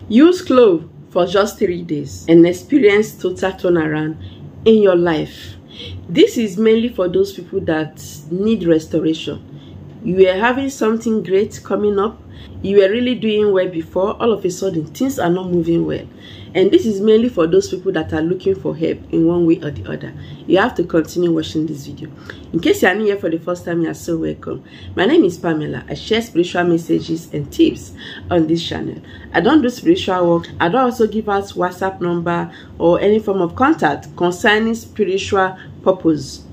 Use Clove for just 3 days and experience total turnaround in your life. This is mainly for those people that need restoration. You were having something great coming up. You were really doing well before. All of a sudden, things are not moving well. And this is mainly for those people that are looking for help in one way or the other. You have to continue watching this video. In case you are new here for the first time, you are so welcome. My name is Pamela. I share spiritual messages and tips on this channel. I don't do spiritual work. I don't also give out WhatsApp number or any form of contact concerning spiritual purpose.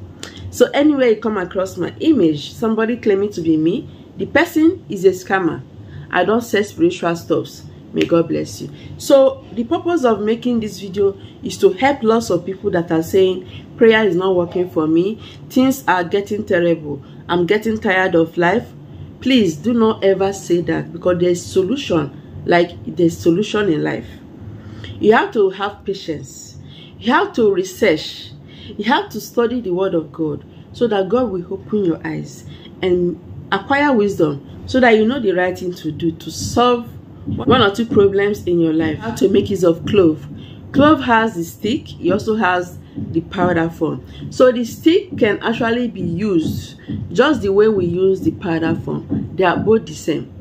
So anywhere you come across my image, somebody claiming to be me, the person is a scammer. I don't sell spiritual stuffs. May God bless you. So the purpose of making this video is to help lots of people that are saying prayer is not working for me, things are getting terrible, I'm getting tired of life. Please do not ever say that, because there's solution. Like there's solution in life. You have to have patience. You have to research. You have to study the word of God so that God will open your eyes and acquire wisdom so that you know the right thing to do to solve one or two problems in your life. How to make use of Clove. Clove has the stick. It also has the powder form. So the stick can actually be used just the way we use the powder form. They are both the same.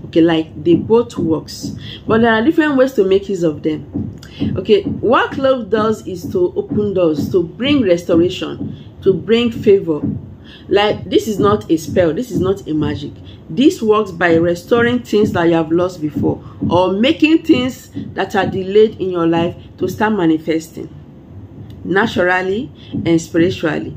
Okay, like they both works, but there are different ways to make use of them. Okay, what Clove does is to open doors, to bring restoration, to bring favor. Like, this is not a spell, this is not a magic. This works by restoring things that you have lost before, or making things that are delayed in your life to start manifesting naturally and spiritually.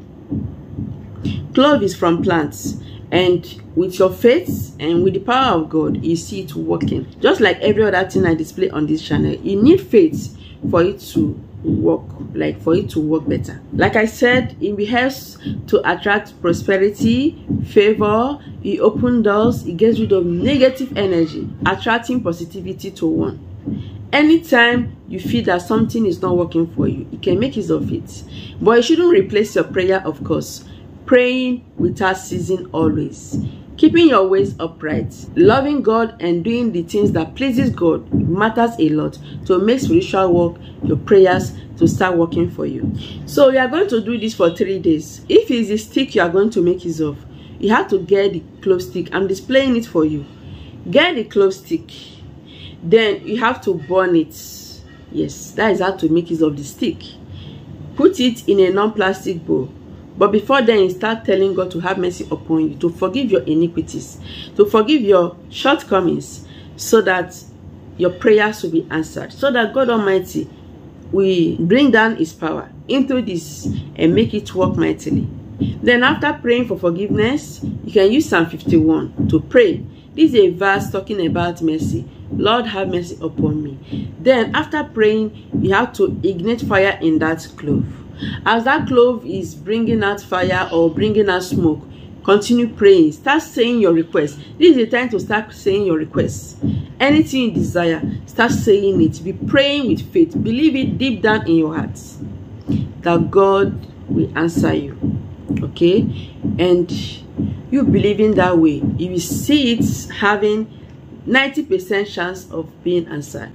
Clove is from plants, and with your faith and with the power of God, you see it working. Just like every other thing I display on this channel, you need faith for it to work, like for it to work better. Like I said, it helps to attract prosperity, favor, it opens doors, it gets rid of negative energy, attracting positivity to one. Anytime you feel that something is not working for you, you can make use of it. But it shouldn't replace your prayer, of course. Praying without ceasing always. Keeping your ways upright, loving God and doing the things that pleases God matters a lot to make spiritual work, your prayers, to start working for you. So you are going to do this for 3 days. If it's a stick you are going to make use of, you have to get the Clove stick. I'm displaying it for you. Get the Clove stick. Then you have to burn it. Yes, that is how to make use of the stick. Put it in a non-plastic bowl. But before then, you start telling God to have mercy upon you, to forgive your iniquities, to forgive your shortcomings, so that your prayers will be answered, so that God Almighty will bring down his power into this and make it work mightily. Then after praying for forgiveness, you can use Psalm 51 to pray. This is a verse talking about mercy. Lord, have mercy upon me. Then after praying, you have to ignite fire in that clove. As that clove is bringing out fire or bringing out smoke, continue praying. Start saying your request. This is the time to start saying your requests. Anything you desire, start saying it. Be praying with faith. Believe it deep down in your heart that God will answer you. Okay? And you believing that way, you will see it having 90% chance of being answered.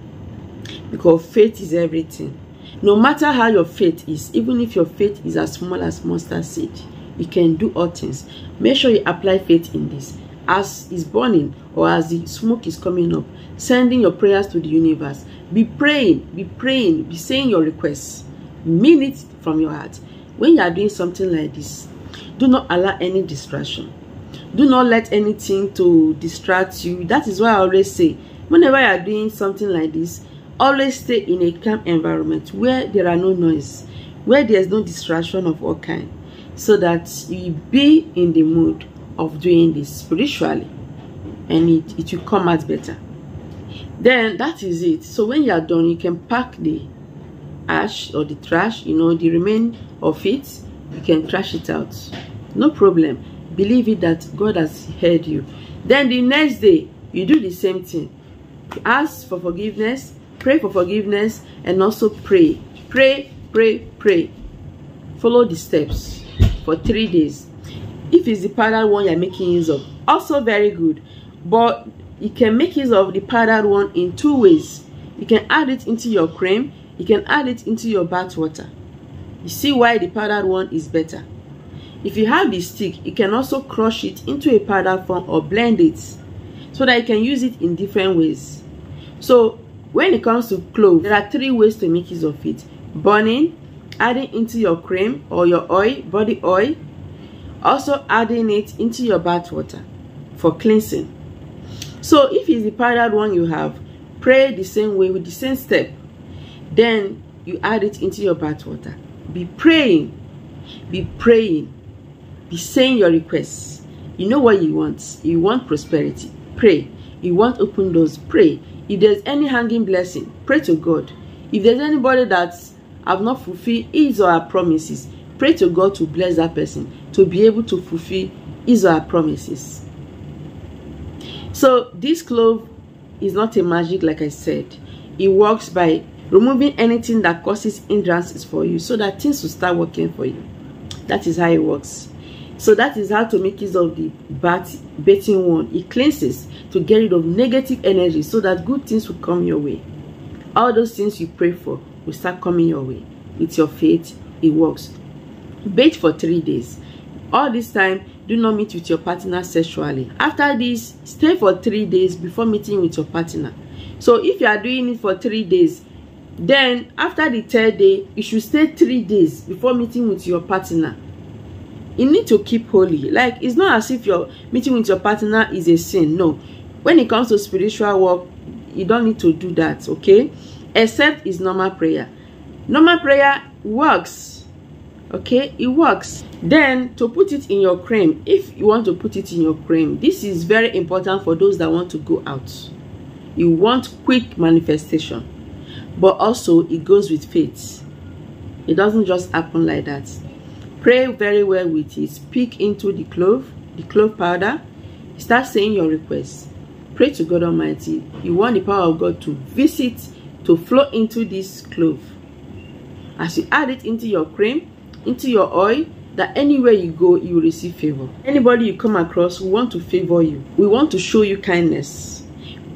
Because faith is everything. No matter how your faith is, even if your faith is as small as mustard seed, you can do all things. Make sure you apply faith in this. As it's burning or as the smoke is coming up, sending your prayers to the universe. Be praying, be saying your requests. Mean it from your heart. When you are doing something like this, do not allow any distraction. Do not let anything to distract you. That is why I always say, whenever you are doing something like this, always stay in a calm environment where there are no noise, where there is no distraction of all kind, so that you be in the mood of doing this spiritually, and it will come out better. Then that is it. So when you are done, you can pack the ash or the trash, the remain of it, you can trash it out. No problem. Believe it that God has heard you. Then the next day, you do the same thing. Ask for forgiveness, pray for forgiveness, and also pray. Pray. Follow the steps for 3 days. If it's the powder one you're making use of, also very good. But you can make use of the powdered one in 2 ways. You can add it into your cream. You can add it into your bath water. You see why the powdered one is better. If you have the stick, you can also crush it into a powder form or blend it so that you can use it in different ways. So when it comes to clove, there are 3 ways to make use of it: burning, adding into your cream or your oil, body oil, also adding it into your bath water for cleansing. So if it's the powdered one you have, pray the same way with the same step. Then you add it into your bath water. Be praying, be saying your requests. You know what you want. You want prosperity, pray. You want open doors, pray. If there's any hanging blessing, pray to God. If there's anybody that have not fulfilled his or her promises, pray to God to bless that person to be able to fulfill his or her promises. So this clove is not a magic, like I said. It works by removing anything that causes hindrances for you so that things will start working for you. That is how it works. So that is how to make use of the bathing one. It cleanses to get rid of negative energy so that good things will come your way. All those things you pray for will start coming your way. With your faith, it works. Bathe for 3 days. All this time, do not meet with your partner sexually. After this, stay for 3 days before meeting with your partner. So if you are doing it for 3 days, then after the 3rd day, you should stay 3 days before meeting with your partner. You need to keep holy. Like, it's not as if your meeting with your partner is a sin. No. When it comes to spiritual work, you don't need to do that, okay? Except it's normal prayer. Normal prayer works, okay? It works. Then to put it in your cream, if you want to put it in your cream, this is very important for those that want to go out. You want quick manifestation, but also it goes with faith. It doesn't just happen like that. Pray very well with it. Speak into the clove powder. Start saying your requests. Pray to God Almighty. You want the power of God to visit, to flow into this clove. As you add it into your cream, into your oil, that anywhere you go, you will receive favor. Anybody you come across, we want to favor you. We want to show you kindness.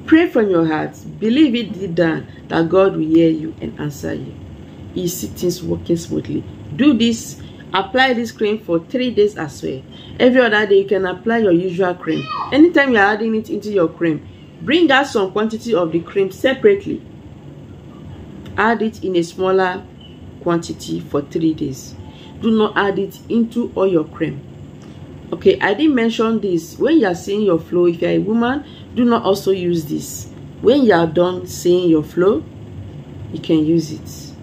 Pray from your heart. Believe it deep down that God will hear you and answer you. You see things working smoothly. Do this. Apply this cream for 3 days as well. Every other day, you can apply your usual cream. Anytime you're adding it into your cream, bring out some quantity of the cream separately. Add it in a smaller quantity for 3 days. Do not add it into all your cream. Okay, I didn't mention this. When you are seeing your flow, if you're a woman, do not also use this. When you are done seeing your flow, you can use it.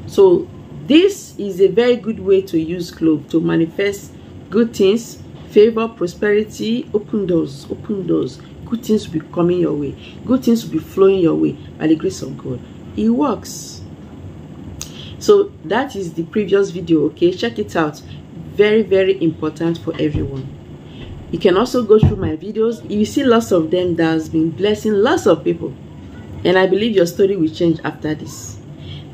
So this is a very good way to use clove to manifest good things, favor, prosperity, open doors, open doors. Good things will be coming your way. Good things will be flowing your way by the grace of God. It works. So that is the previous video, okay? Check it out. Very, very important for everyone. You can also go through my videos. You see lots of them that has been blessing lots of people. And I believe your story will change after this.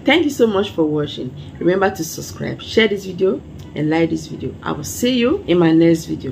Thank you so much for watching. Remember to subscribe, share this video, and like this video. I will see you in my next video.